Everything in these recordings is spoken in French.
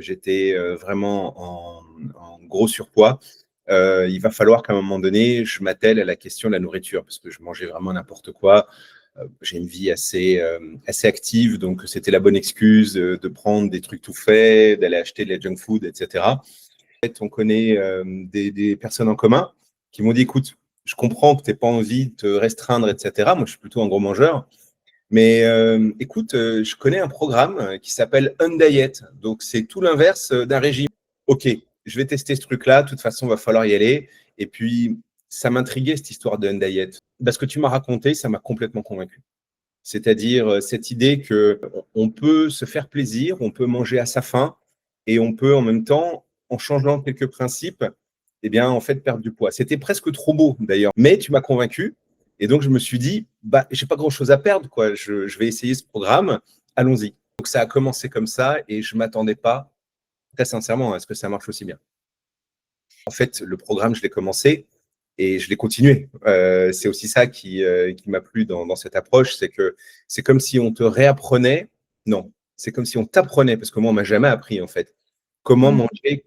J'étais vraiment en gros surpoids. Il va falloir qu'à un moment donné, je m'attelle à la question de la nourriture parce que je mangeais vraiment n'importe quoi. J'ai une vie assez active, donc c'était la bonne excuse de prendre des trucs tout faits, d'aller acheter de la junk food, etc. En fait, on connaît des personnes en commun qui m'ont dit, écoute, je comprends que tu n'aies pas envie de te restreindre, etc. Moi, je suis plutôt un gros mangeur. Mais écoute, je connais un programme qui s'appelle Undiet. Donc, c'est tout l'inverse d'un régime. OK, je vais tester ce truc-là. De toute façon, il va falloir y aller. Et puis, ça m'intriguait, cette histoire de Undiet. Parce que tu m'as raconté, ça m'a complètement convaincu. C'est-à-dire cette idée qu'on peut se faire plaisir, on peut manger à sa faim et on peut en même temps, en changeant quelques principes, eh bien, en fait, perdre du poids. C'était presque trop beau d'ailleurs, mais tu m'as convaincu. Et donc, je me suis dit, bah, j'ai pas grand-chose à perdre, quoi. Je vais essayer ce programme, allons-y. Donc, ça a commencé comme ça et je m'attendais pas, très sincèrement, à ce que ça marche aussi bien. En fait, le programme, je l'ai commencé et je l'ai continué. C'est aussi ça qui m'a plu dans cette approche, c'est que c'est comme si on te réapprenait, non, c'est comme si on t'apprenait, parce que moi, on m'a jamais appris, en fait, comment manger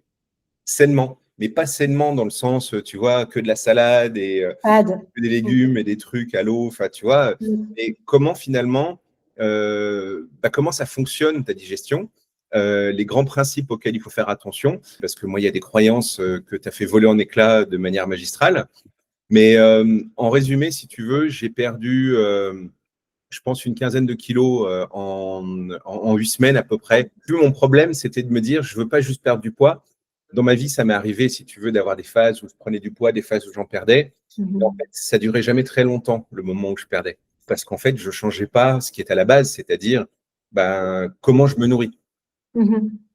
sainement, mais pas sainement dans le sens, tu vois, que de la salade et que des légumes et des trucs à l'eau, enfin, tu vois, et comment finalement, comment ça fonctionne ta digestion, les grands principes auxquels il faut faire attention, parce que moi, il y a des croyances que tu as fait voler en éclats de manière magistrale. Mais en résumé, si tu veux, j'ai perdu, je pense, une quinzaine de kilos en 8 semaines à peu près. Plus mon problème, c'était de me dire, je ne veux pas juste perdre du poids. Dans ma vie, ça m'est arrivé, si tu veux, d'avoir des phases où je prenais du poids, des phases où j'en perdais. Et en fait, ça durait jamais très longtemps, le moment où je perdais. Parce qu'en fait, je ne changeais pas ce qui est à la base, c'est-à-dire comment je me nourris.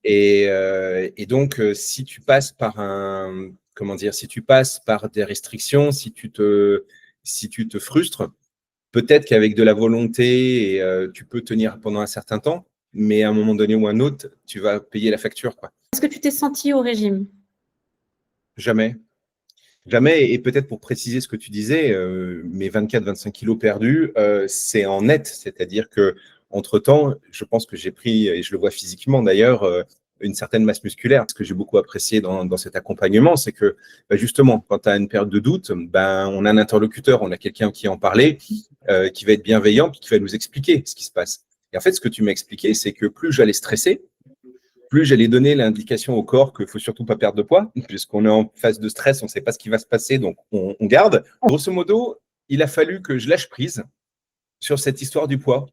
Et donc, si tu passes par si tu passes par des restrictions, si tu te frustres, peut-être qu'avec de la volonté, tu peux tenir pendant un certain temps, mais à un moment donné ou un autre, tu vas payer la facture, quoi. Est-ce que tu t'es senti au régime? Jamais. Jamais. Et peut-être pour préciser ce que tu disais, mes 24-25 kilos perdus, c'est en net. C'est-à-dire que entre-temps, je pense que j'ai pris, et je le vois physiquement d'ailleurs, une certaine masse musculaire. Ce que j'ai beaucoup apprécié dans cet accompagnement, c'est que justement, quand tu as une période de doute, on a un interlocuteur, on a quelqu'un qui en parlait, qui va être bienveillant, puis qui va nous expliquer ce qui se passe. Et en fait, ce que tu m'as expliqué, c'est que plus j'allais stresser, plus j'allais donner l'indication au corps qu'il ne faut surtout pas perdre de poids, puisqu'on est en phase de stress, on ne sait pas ce qui va se passer, donc on garde. Grosso modo, il a fallu que je lâche prise sur cette histoire du poids.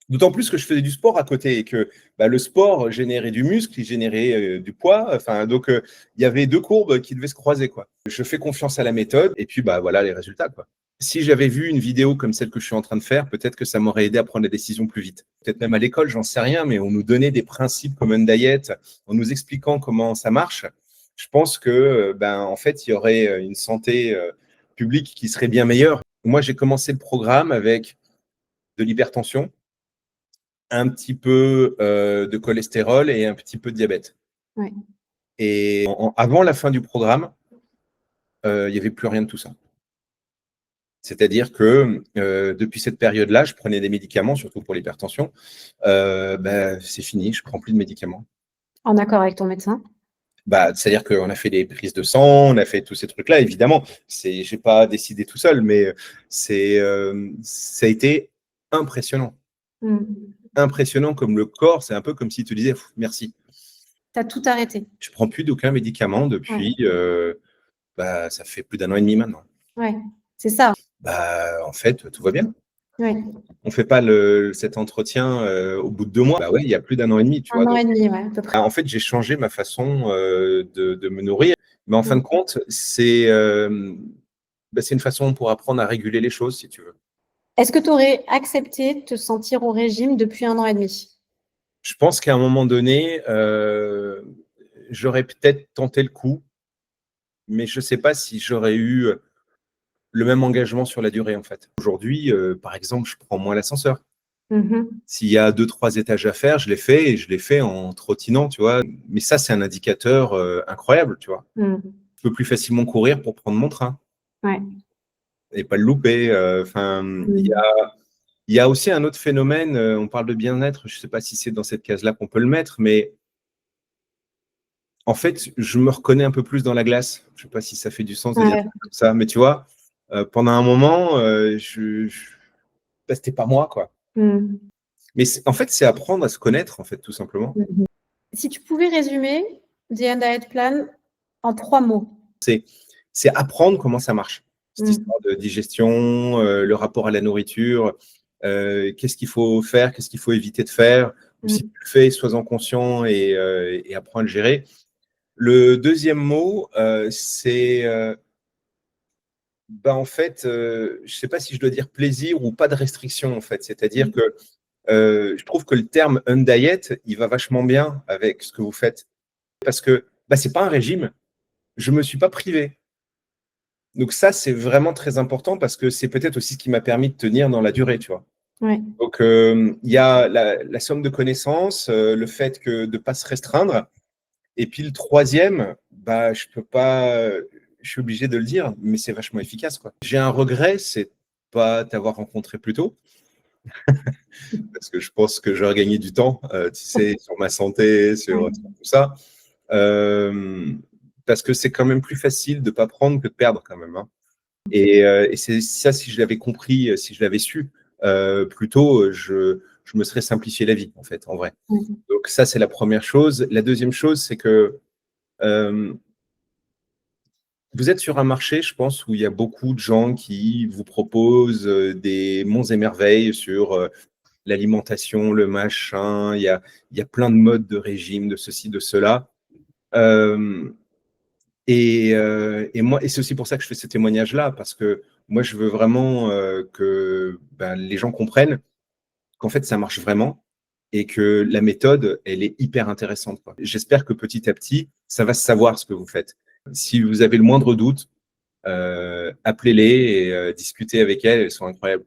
D'autant plus que je faisais du sport à côté et que le sport générait du muscle, il générait du poids. Enfin, donc, il y avait deux courbes qui devaient se croiser, quoi. Je fais confiance à la méthode et puis voilà les résultats, quoi. Si j'avais vu une vidéo comme celle que je suis en train de faire, peut-être que ça m'aurait aidé à prendre la décision plus vite. Peut-être même à l'école, j'en sais rien, mais on nous donnait des principes comme Undiet, en nous expliquant comment ça marche. Je pense que, en fait, il y aurait une santé publique qui serait bien meilleure. Moi, j'ai commencé le programme avec de l'hypertension, un petit peu de cholestérol et un petit peu de diabète. Ouais. Et avant la fin du programme, il n'y avait plus rien de tout ça. C'est-à-dire que depuis cette période-là, je prenais des médicaments, surtout pour l'hypertension. C'est fini, je ne prends plus de médicaments. En accord avec ton médecin? C'est-à-dire qu'on a fait des prises de sang, on a fait tous ces trucs-là, évidemment. Je n'ai pas décidé tout seul, mais ça a été impressionnant. Impressionnant comme le corps, c'est un peu comme s'il te disait merci. Tu as tout arrêté? Je ne prends plus d'aucun médicament depuis, ça fait plus d'1 an et demi maintenant. Ouais, c'est ça. En fait, tout va bien. Ouais. On ne fait pas cet entretien au bout de 2 mois. Il y a plus d'1 an et demi. Tu vois, 1 an et demi, ouais, à peu près. En fait, j'ai changé ma façon de me nourrir. Mais en fin de compte, c'est une façon pour apprendre à réguler les choses, si tu veux. Est-ce que tu aurais accepté de te sentir au régime depuis 1 an et demi? Je pense qu'à un moment donné, j'aurais peut-être tenté le coup, mais je ne sais pas si j'aurais eu le même engagement sur la durée, en fait. Aujourd'hui, par exemple, je prends moins l'ascenseur. S'il y a 2-3 étages à faire, je l'ai fait et je l'ai fait en trottinant, tu vois. Mais ça, c'est un indicateur incroyable, tu vois. Je peux plus facilement courir pour prendre mon train. Ouais. Et pas le louper. Il y a aussi un autre phénomène, on parle de bien-être, je ne sais pas si c'est dans cette case-là qu'on peut le mettre, mais en fait, je me reconnais un peu plus dans la glace. Je ne sais pas si ça fait du sens de dire Ouais. ça comme ça, mais tu vois, pendant un moment, bah, c'était pas moi, quoi. Mm. Mais en fait, c'est apprendre à se connaître, en fait, tout simplement. Mhm. Si tu pouvais résumer The End Diet Plan en 3 mots. C'est apprendre comment ça marche. Cette Mm. histoire de digestion, le rapport à la nourriture, qu'est-ce qu'il faut faire, qu'est-ce qu'il faut éviter de faire. Ou si tu le fais, sois-en conscient et apprends à le gérer. Le deuxième mot, c'est en fait, je ne sais pas si je dois dire plaisir ou pas de restriction, en fait. C'est-à-dire que je trouve que le terme undiet, il va vachement bien avec ce que vous faites. Parce que ce n'est pas un régime, je ne me suis pas privé. Donc ça, c'est vraiment très important parce que c'est peut-être aussi ce qui m'a permis de tenir dans la durée, tu vois. Ouais. Donc, il y a la somme de connaissances, le fait de ne pas se restreindre. Et puis le troisième, je peux pas, je suis obligé de le dire, mais c'est vachement efficace, quoi. J'ai un regret, c'est pas t'avoir rencontré plus tôt, parce que je pense que j'aurais gagné du temps, tu sais, sur ma santé, sur tout ça. Parce que c'est quand même plus facile de pas prendre que de perdre quand même, hein. Et c'est ça, si je l'avais compris, si je l'avais su plus tôt, je me serais simplifié la vie, en fait, en vrai. Donc ça, c'est la première chose. La deuxième chose, c'est que vous êtes sur un marché, je pense, où il y a beaucoup de gens qui vous proposent des monts et merveilles sur l'alimentation, le machin. Il y a plein de modes de régime, de ceci, de cela. Et moi, et c'est aussi pour ça que je fais ce témoignage-là, parce que moi, je veux vraiment que les gens comprennent qu'en fait, ça marche vraiment et que la méthode, elle est hyper intéressante, quoi. J'espère que petit à petit, ça va se savoir ce que vous faites. Si vous avez le moindre doute, appelez-les et discutez avec elles, elles sont incroyables.